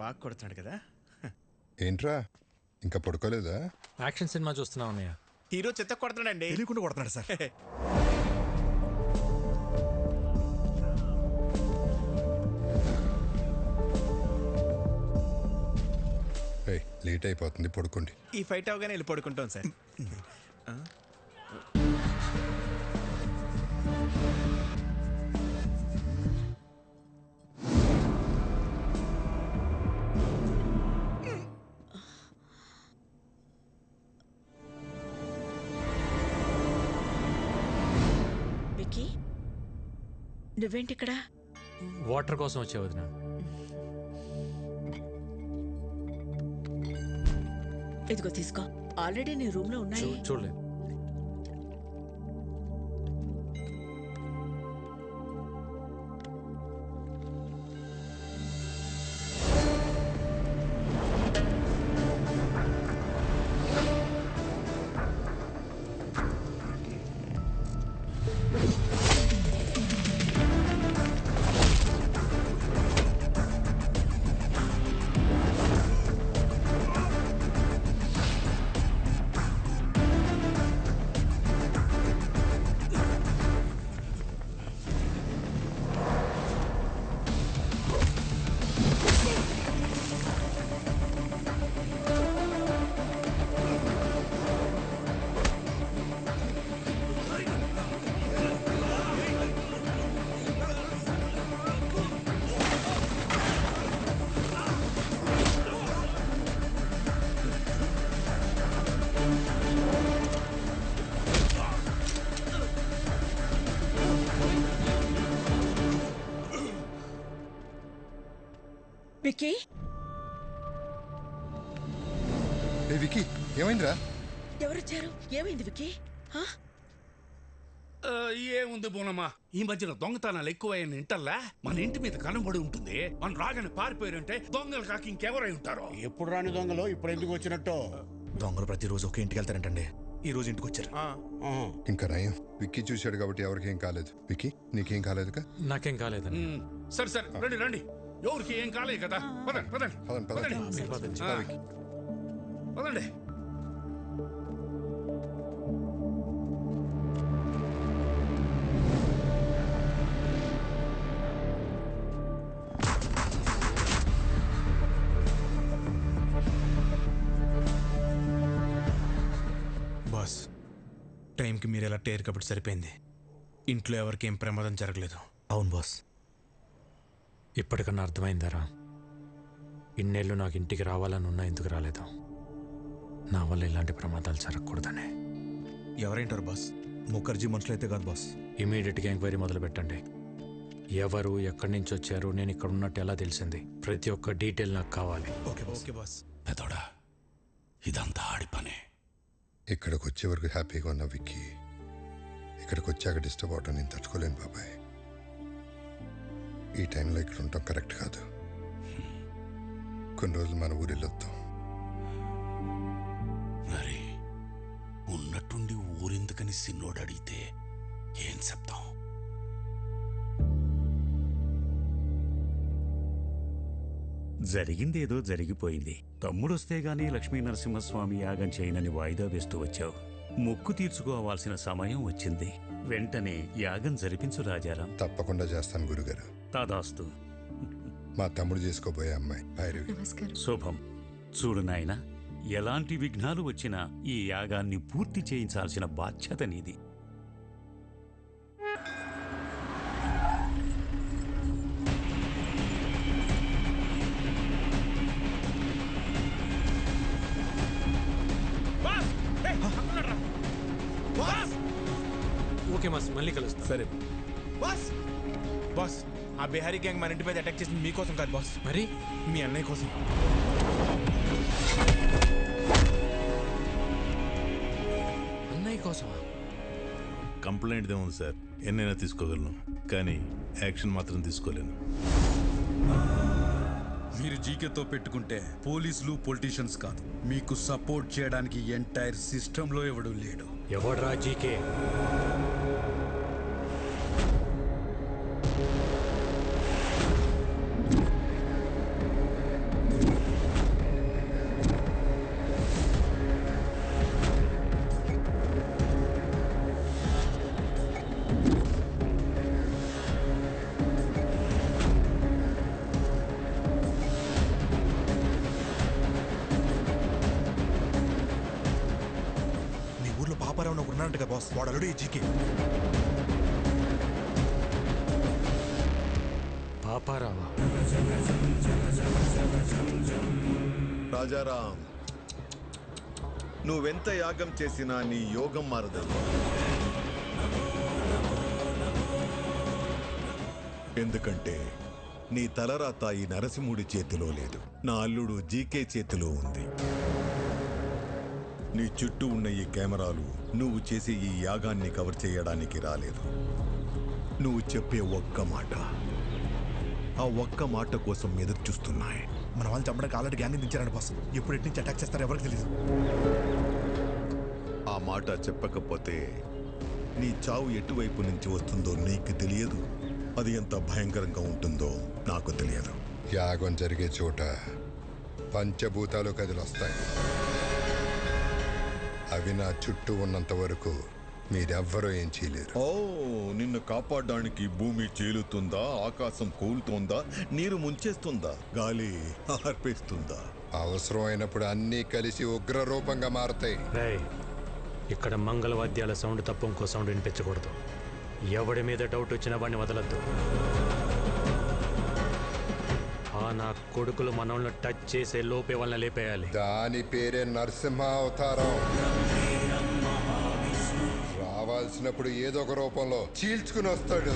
బాగా కొడుతున్నాడు కదా. ఏంట్రా ఇంకా పడుకోలేదా? యాక్షన్ సినిమా చూస్తున్నావు అన్నయ్య. హీరో చెత్త కొడుతున్నాడండి. తెలియకుండా కొడుతున్నాడు సార్. లేట్ అయిపోతుంది, పడుకోండి. ఈ ఫైట్ అవగానే వెళ్ళి పడుకుంటాం సార్. విక్కీ, నువ్వేంటి ఇక్కడ? వాటర్ కోసం వచ్చే వదిన. ఇదిగో తీసుకో, ఆల్రెడీ నీ రూమ్ లో ఉన్నాయి. చూడలేదు. విక్కీ, విక్కీ ఏమైందిరా? ఎవరొచ్చారు? ఏమైంది విక్కీ? ఏముంది బోనమ్మా, ఈ మధ్యన దొంగతనాలు ఎక్కువైన ఇంటల్లా మన ఇంటి మీద కనబడి ఉంటుంది. మన రాగానే పారిపోయారంటే దొంగలు కాక ఇంకెవరై ఉంటారో. ఎప్పుడు రాని దొంగలు ఇప్పుడు ఎందుకు వచ్చినట్టు? దొంగలు ప్రతిరోజు ఒకే ఇంటికి వెళ్తారంటండి. ఈ రోజు ఇంటికి వచ్చారు. ఇంకా నయం, విక్కీ చూశాడు కాబట్టి ఎవరికి ఏం కాలేదు. విక్కీ నీకేం కాలేదుగా? నాకేం కాలేదని. సరే సరే, రండి రండి. ఎవరికి ఏం కాలేదు కదా. పదండి పదండి పదండి పదండి. బాస్, టైంకి మీరు ఎలా టేర్ కాబట్టి సరిపోయింది. ఇంట్లో ఎవరికి ఏం ప్రమాదం జరగలేదు. అవును బాస్. ఇప్పటికన్నా అర్థమైందరా, ఇన్నేళ్ళు నాకు ఇంటికి రావాలని ఉన్నా ఎందుకు రాలేదు? నా వల్ల ఇలాంటి ప్రమాదాలు జరగకూడదనే. ఎవరేంటారు బాస్? ముఖర్జీ మనుషులైతే కాదు బాస్. ఇమీడియట్గా ఎంక్వైరీ మొదలు పెట్టండి. ఎవరు, ఎక్కడి నుంచి వచ్చారు, నేను ఇక్కడ ఉన్నట్టు ఎలా తెలిసింది, ప్రతి ఒక్క డీటెయిల్ నాకు కావాలి. Okay boss. పెదోడా, ఇదంతా ఆడి పనే. ఇక్కడికి వచ్చే వరకు హ్యాపీగా ఉన్న విక్కీ ఇక్కడికి వచ్చాక డిస్టర్బ్ అవటం నేను తట్టుకోలేను బాబాయ్. ఈ టైంలో ఇక్కడ ఉండటం కరెక్ట్ కాదు. కొన్ని రోజులు మన ఊరు వెళ్ళొద్దాం. మరి ఉన్నట్టుండి ఊరెందుకని సిన్నోడు అడిగితే ఏం చెప్తాం? జరిగిందేదో జరిగిపోయింది. తమ్ముడొస్తే గానీ లక్ష్మీ నరసింహస్వామి యాగం చేయనని వాయిదా వేస్తూ వచ్చావు. మొక్కు తీర్చుకోవాల్సిన సమయం వచ్చింది. వెంటనే యాగం జరిపించు రాజారాం. తప్పకుండా చేస్తాను గురుగారు. తాదాస్తు. మా తమ్ముడు చేసుకోబోయే అమ్మాయి భైరవి. శుభం. చూడు నాయనా, ఎలాంటి విఘ్నాలు వచ్చినా ఈ యాగాన్ని పూర్తి చేయించాల్సిన బాధ్యత నీది. ఓకే మాస్, మళ్ళీ కలుస్తా. సరే బాస్. బాస్, ఆ బిహారీ గ్యాంగ్ మన ఇంటి మీద అటాక్ చేసింది మీకోసం కాదు బాస్, మరి మీ అన్నయ్య కోసం. అన్నయ్య కోసమా? కంప్లైంట్ ఏముంది సార్, ఎన్నైనా తీసుకోగలను, కానీ యాక్షన్ మాత్రం తీసుకోలేను. మీరు జీకేతో పెట్టుకుంటే పోలీసులు పొలిటీషియన్స్ కాదు, మీకు సపోర్ట్ చేయడానికి ఎంటైర్ సిస్టంలో ఎవడు లేడు. ఎవడ్రా జీకే? చెప్పినట్టుగా బాస్ వాడు అల్లుడు ఈ జీకే. పాపారావా? రాజారాం, నువ్వెంత యాగం చేసినా నీ యోగం మారదమ్మా. ఎందుకంటే నీ తలరాత ఈ నరసింహుడి చేతిలో లేదు, నా అల్లుడు జీకే చేతిలో ఉంది. నీ చుట్టూ ఉన్న ఈ కెమెరాలు నువ్వు చేసే ఈ యాగాన్ని కవర్ చేయడానికి రాలేదు. నువ్వు చెప్పే ఒక్క మాట, ఆ ఒక్క మాట కోసం ఎదురు చూస్తున్నాయి. మన వాళ్ళు చంపడానికి ఆల్రెడీ గ్యాంగ్ దించారండి బాస్. ఎప్పుడు ఎటు నుంచి అటాక్ చేస్తారో ఎవరికి తెలియదు. ఆ మాట చెప్పకపోతే నీ చావు ఎటువైపు నుంచి వస్తుందో నీకు తెలియదు, అది ఎంత భయంకరంగా ఉంటుందో నాకు తెలియదు. యాగం జరిగే చోట పంచభూతాలు కదిలొస్తాయి. అవి నా చుట్టూ ఉన్నంత వరకు మీరెవ్వరూ ఏం చేయలేరు. ఓ, నిన్ను కాపాడడానికి భూమి చీలుతుందా, ఆకాశం కూలుతోందా, నీరు ముంచేస్తుందా, గాలి ఆర్పేస్తుందా? అవసరమైనప్పుడు అన్నీ కలిసి ఉగ్ర రూపంగా మారతాయి. రేయ్, ఇక్కడ మంగళవాద్యాల సౌండ్ తప్ప ఇంకో సౌండ్ వినిపించకూడదు. ఎవడి మీద డౌట్ వచ్చినా వాడిని వదలద్దు. నా కొడుకులు మనల్ని టచ్ చేసే లోపే వాళ్ళని లేపేయాలి. దాని పేరే నరసింహ అవతారం. రావాల్సినప్పుడు ఏదో ఒక రూపంలో చీల్చుకుని వస్తాడు.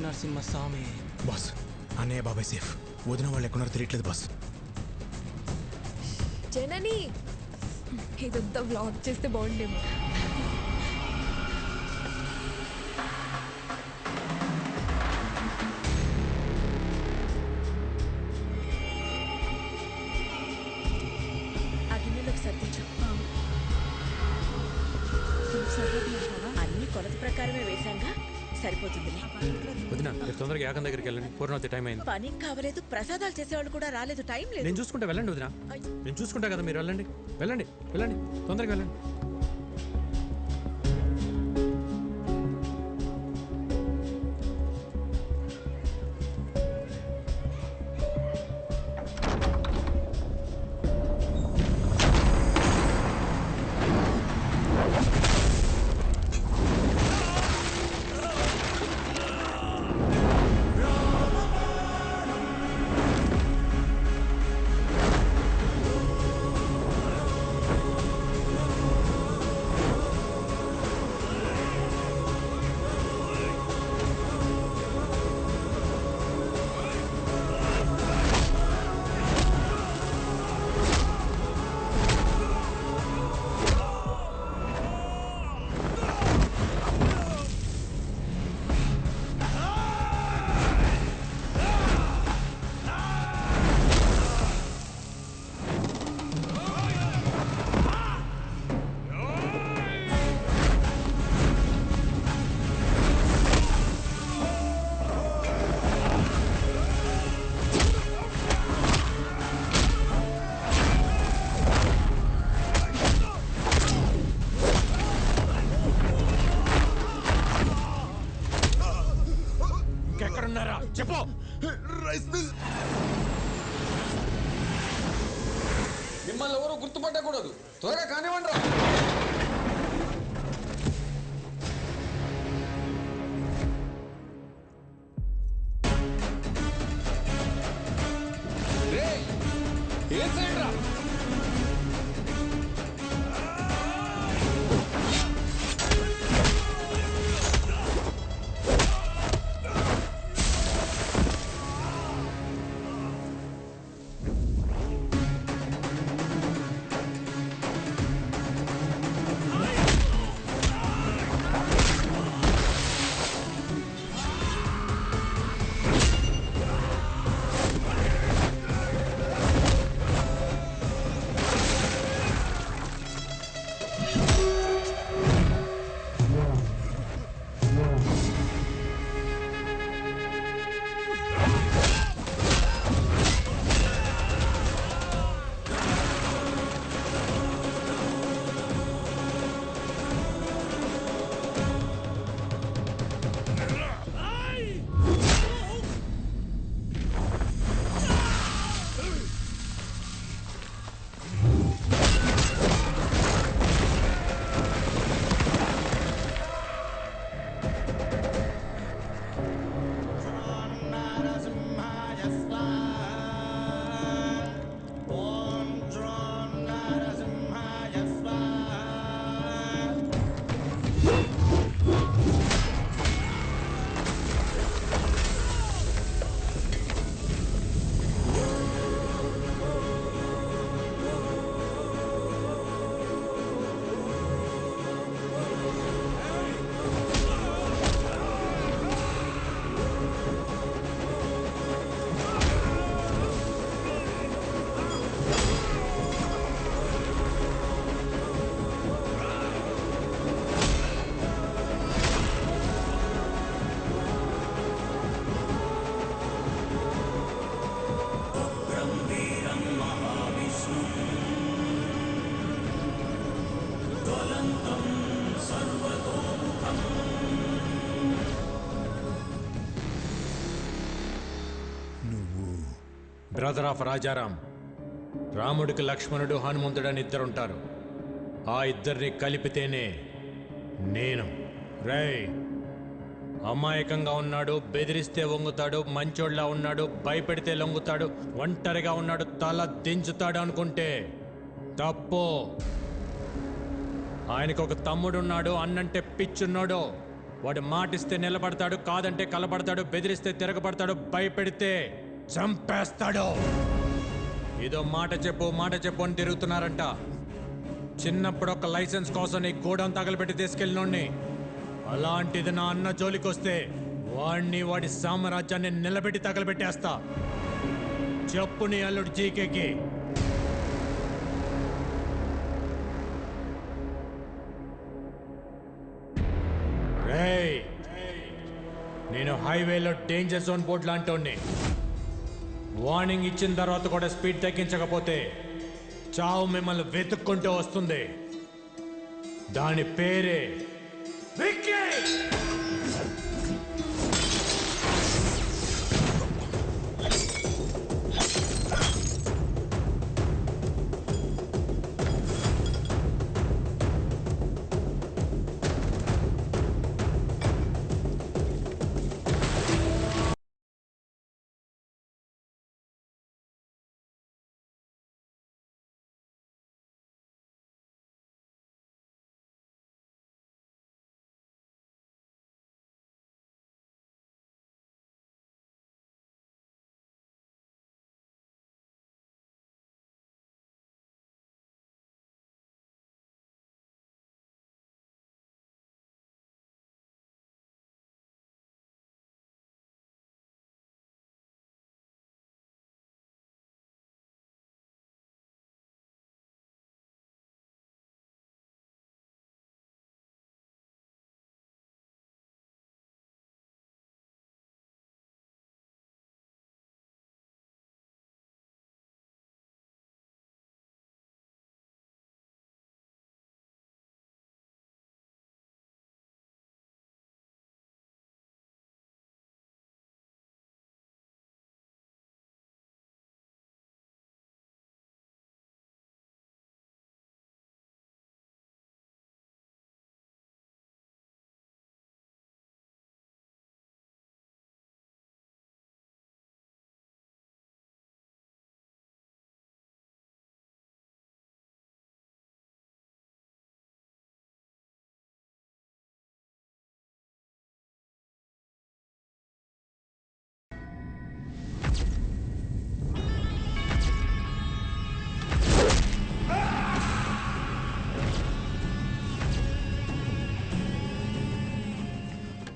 నరసింహస్వామి. బాస్, అన్నయ్య బాబాయ్ సేఫ్. వదిన వాళ్ళు ఎక్కడున్నారో తెలియట్లేదు బాస్. జనని, ఇదంతా వ్లాగ్ చేస్తే బాగుండేమో. అన్ని కొలత ప్రకారమే వేశాంగా, సరిపోతుందిలే. వదినా, తొందరగా యాగం దగ్గరికి వెళ్ళండి. పూర్ణవతి టైం అయింది. పని కావలేదు, ప్రసాదాలు చేసేవాళ్ళు కూడా రాలేదు, టైం లేదు. నేను చూసుకుంటా, వెళ్ళండి వదినా. నేను చూసుకుంటా కదా, మీరు వెళ్ళండి వెళ్ళండి వెళ్ళండి, తొందరగా వెళ్ళండి. చెప్పు. మిమ్మల్ని ఎవరు గుర్తుపట్టకూడదు, త్వరగా కానివ్వండి. ఏ సైడ్ రా? Brother of Rajaram. రాముడికి లక్ష్మణుడు హనుమంతుడు అని ఇద్దరుంటారు. ఆ ఇద్దరిని కలిపితేనే నేను. రేయ్, అమాయకంగా ఉన్నాడు, బెదిరిస్తే వంగుతాడు, మంచోళ్ళ ఉన్నాడు, భయపెడితే లొంగుతాడు, ఒంటరిగా ఉన్నాడు, తల దించుతాడు అనుకుంటే తప్పు. ఆయనకు ఒక తమ్ముడున్నాడు, అన్నంటే పిచ్చున్నాడు. వాడు మాటిస్తే నిలబడతాడు, కాదంటే కలబడతాడు, బెదిరిస్తే తిరగబడతాడు, భయపెడితే చంపేస్తాడు. ఏదో మాట చెప్పు అని తిరుగుతున్నారంట. చిన్నప్పుడు ఒక లైసెన్స్ కోసం నీ గోడౌన్ తగలబెట్టి తీసుకెళ్ళినోడిని. అలాంటిది నా అన్న జోలికొస్తే వాడిని, వాడి సామ్రాజ్యాన్ని నిలబెట్టి తగలబెట్టేస్తా. చెప్పు నీ అల్లుడు జీకేకి. రేయ్, నేను హైవేలో డేంజర్ జోన్ బోర్డు లాంటి వార్నింగ్ ఇచ్చిన తర్వాత కూడా స్పీడ్ తగ్గించకపోతే చావు మిమ్మల్ని వెతుక్కుంటూ వస్తుంది. దాని పేరే విక్కీ.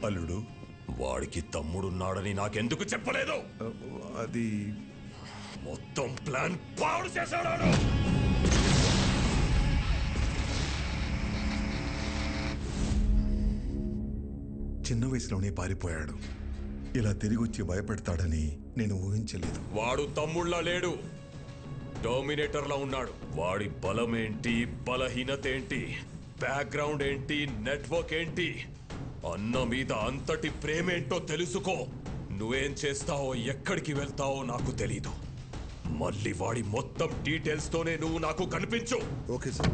అల్లుడు, వాడికి తమ్ముడున్నాడని నాకెందుకు చెప్పలేదు? అది మొత్తం ప్లాన్ పాడు చేశాడు. చిన్న వయసులోనే పారిపోయాడు. ఇలా తిరిగి వచ్చి భయపెడతాడని నేను ఊహించలేదు. వాడు తమ్ముళ్ళ లేడు, డామినేటర్లా ఉన్నాడు. వాడి బలం ఏంటి, బలహీనత ఏంటి, బ్యాక్గ్రౌండ్ ఏంటి, నెట్వర్క్ ఏంటి, అన్న మీద అంతటి ప్రేమేంటో తెలుసుకో. నువ్వేం చేస్తావో, ఎక్కడికి వెళ్తావో నాకు తెలీదు. మళ్ళీ వాడి మొత్తం డీటెయిల్స్ తోనే నువ్వు నాకు కనిపించు. Okay sir.